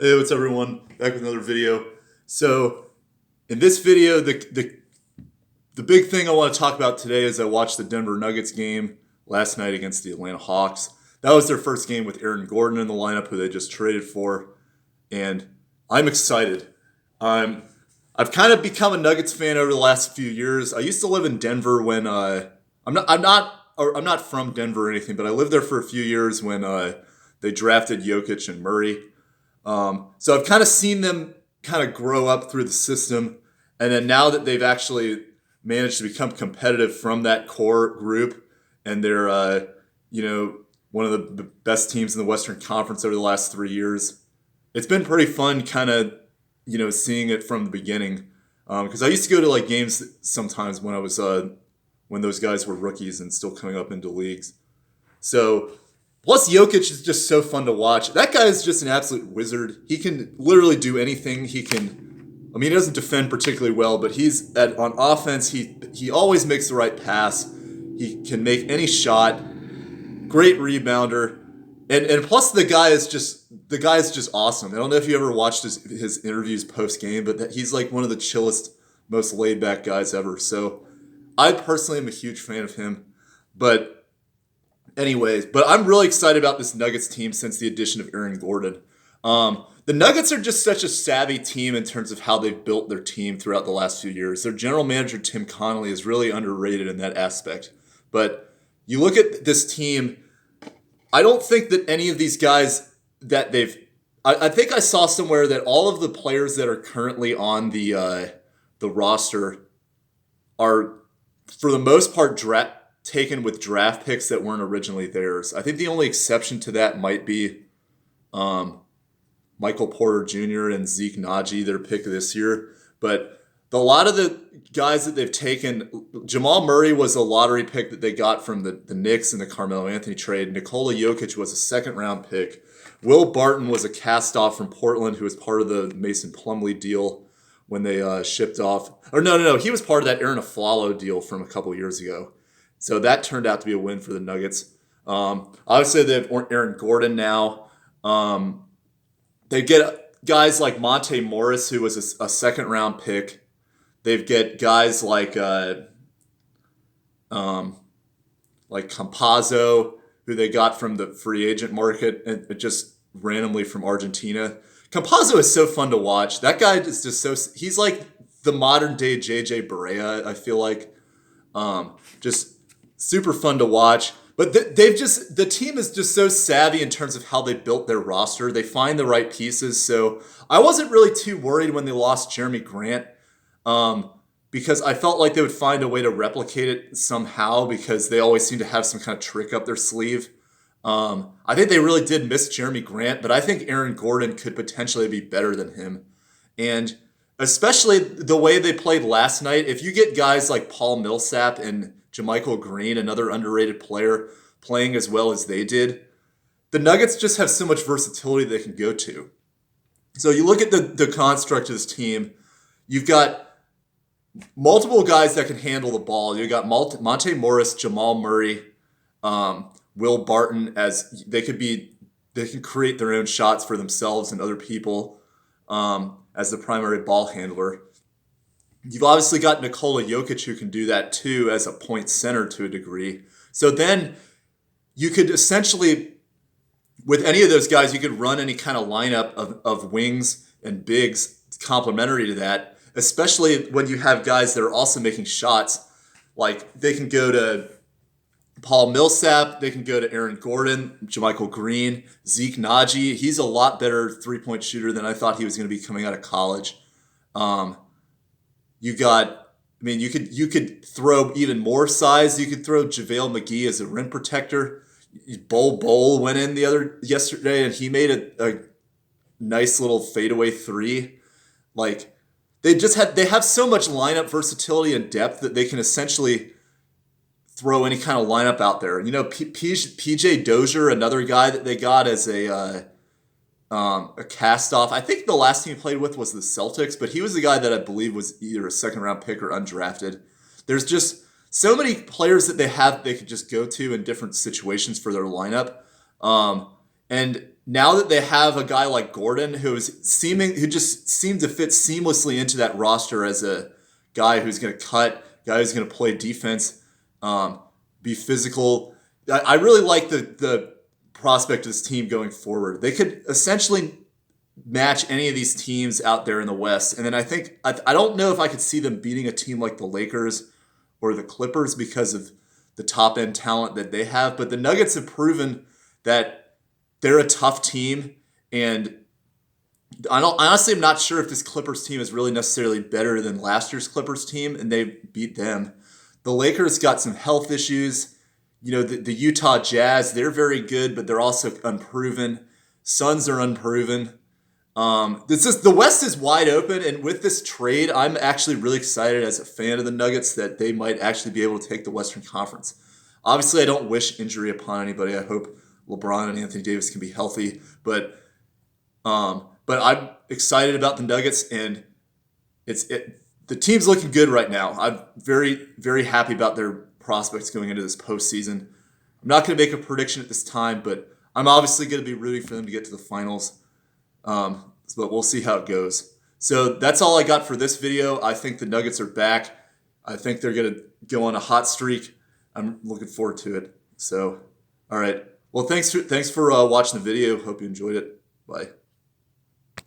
Hey, what's up, everyone? Back with another video. So, in this video, the big thing I want to talk about today is I watched the Denver Nuggets game last night against the Atlanta Hawks. That was their first game with Aaron Gordon in the lineup, who they just traded for, and I'm excited. I've kind of become a Nuggets fan over the last few years. I used to live in Denver when I'm not from Denver or anything, but I lived there for a few years when they drafted Jokic and Murray. So I've kind of seen them kind of grow up through the system, and then now that they've actually managed to become competitive from that core group, and they're one of the best teams in the Western Conference over the last 3 years. It's been pretty fun, kind of seeing it from the beginning, because I used to go to like games sometimes when I was when those guys were rookies and still coming up into leagues. So. Plus, Jokic is just so fun to watch. That guy is just an absolute wizard. He can literally do anything. He doesn't defend particularly well, but on offense. He always makes the right pass. He can make any shot. Great rebounder, and plus the guy is just awesome. I don't know if you ever watched his interviews post game, but he's like one of the chillest, most laid back guys ever. So, I personally am a huge fan of him, but. Anyways, but I'm really excited about this Nuggets team since the addition of Aaron Gordon. The Nuggets are just such a savvy team in terms of how they've built their team throughout the last few years. Their general manager, Tim Connolly, is really underrated in that aspect. But you look at this team, I don't think that any of these guys that I think I saw somewhere that all of the players that are currently on the roster are, for the most part, taken with draft picks that weren't originally theirs. I think the only exception to that might be Michael Porter Jr. and Zeke Naji, their pick this year. But a lot of the guys that they've taken, Jamal Murray was a lottery pick that they got from the Knicks in the Carmelo Anthony trade. Nikola Jokic was a second-round pick. Will Barton was a cast-off from Portland who was part of the Mason Plumlee deal when they shipped off. Or no. He was part of that Aaron Aflalo deal from a couple years ago. So that turned out to be a win for the Nuggets. Obviously, they have Aaron Gordon now. They get guys like Monte Morris, who was a second-round pick. They get guys like Campazzo, who they got from the free agent market and just randomly from Argentina. Campazzo is so fun to watch. That guy is just he's like the modern-day JJ Barea, I feel like. Just super fun to watch, but the team is just so savvy in terms of how they built their roster. They find the right pieces. So I wasn't really too worried when they lost Jeremy Grant, because I felt like they would find a way to replicate it somehow because they always seem to have some kind of trick up their sleeve. I think they really did miss Jeremy Grant, but I think Aaron Gordon could potentially be better than him. And especially the way they played last night, if you get guys like Paul Millsap and JaMychal Green, another underrated player, playing as well as they did, the Nuggets just have so much versatility they can go to. So you look at the construct of this team, you've got multiple guys that can handle the ball. You've got Monte Morris, Jamal Murray, Will Barton, as they can create their own shots for themselves and other people as the primary ball handler. You've obviously got Nikola Jokic, who can do that too as a point center to a degree. So then you could essentially, with any of those guys, you could run any kind of lineup of wings and bigs complementary to that, especially when you have guys that are also making shots. Like they can go to Paul Millsap, they can go to Aaron Gordon, JaMychal Green, Zeke Naji. He's a lot better three-point shooter than I thought he was going to be coming out of college. You could throw even more size. You could throw JaVale McGee as a rim protector. Bol went in yesterday, and he made a nice little fadeaway three. Like they have so much lineup versatility and depth that they can essentially throw any kind of lineup out there. PJ Dozier, another guy that they got as a cast-off. I think the last team he played with was the Celtics, but he was the guy that I believe was either a second-round pick or undrafted. There's just so many players that they could just go to in different situations for their lineup. And now that they have a guy like Gordon who just seemed to fit seamlessly into that roster as a guy who's going to cut, guy who's going to play defense, be physical. I really like the prospect of this team going forward. They could essentially match any of these teams out there in the West. And then I don't know if I could see them beating a team like the Lakers or the Clippers because of the top end talent that they have. But the Nuggets have proven that they're a tough team. And honestly, I'm not sure if this Clippers team is really necessarily better than last year's Clippers team, and they beat them. The Lakers got some health issues. You know, the Utah Jazz, they're very good, but they're also unproven. Suns are unproven. The West is wide open, and with this trade, I'm actually really excited as a fan of the Nuggets that they might actually be able to take the Western Conference. Obviously, I don't wish injury upon anybody. I hope LeBron and Anthony Davis can be healthy, but I'm excited about the Nuggets, and the team's looking good right now. I'm very, very happy about their prospects going into this postseason. I'm not going to make a prediction at this time, but I'm obviously going to be rooting for them to get to the finals. But we'll see how it goes. So that's all I got for this video. I think the Nuggets are back. I think they're going to go on a hot streak. I'm looking forward to it. So, all right. Well, thanks for watching the video. Hope you enjoyed it. Bye.